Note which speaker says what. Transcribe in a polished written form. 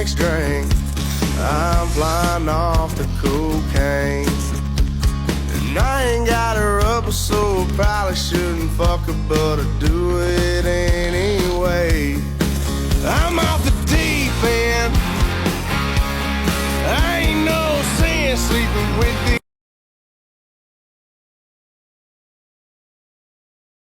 Speaker 1: next drink, I'm flying off the cocaine. And I ain't got a rubber, so I probably shouldn't fuck her, but I do it anyway. I'm off the deep end. I ain't no sense sleeping with the